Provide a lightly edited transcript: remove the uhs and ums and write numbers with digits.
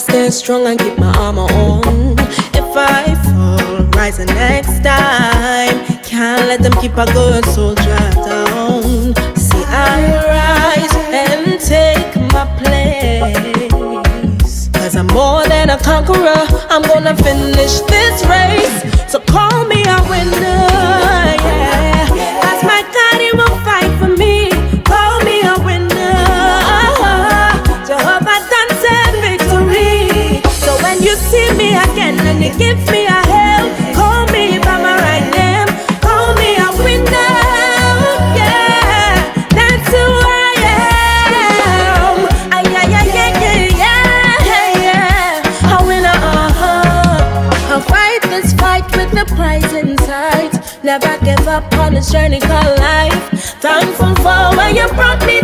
stay strong and keep my armor on. If I fall, rise the next time. Can't let them keep a good soldier down. See, I rise and take my place, 'cause I'm more than a conqueror. I'm gonna finish this race. So call me a winner, yeah. That's my God, he will fight for me. Call me a winner. Jehovah done said victory. So when you see me again and you give me a hail, call me by my right name. Call me a winner, yeah. That's who I am. Yeah. A winner, I'll fight this fight with the prize in sight. Never give up on this journey called life. Thankful for when you brought me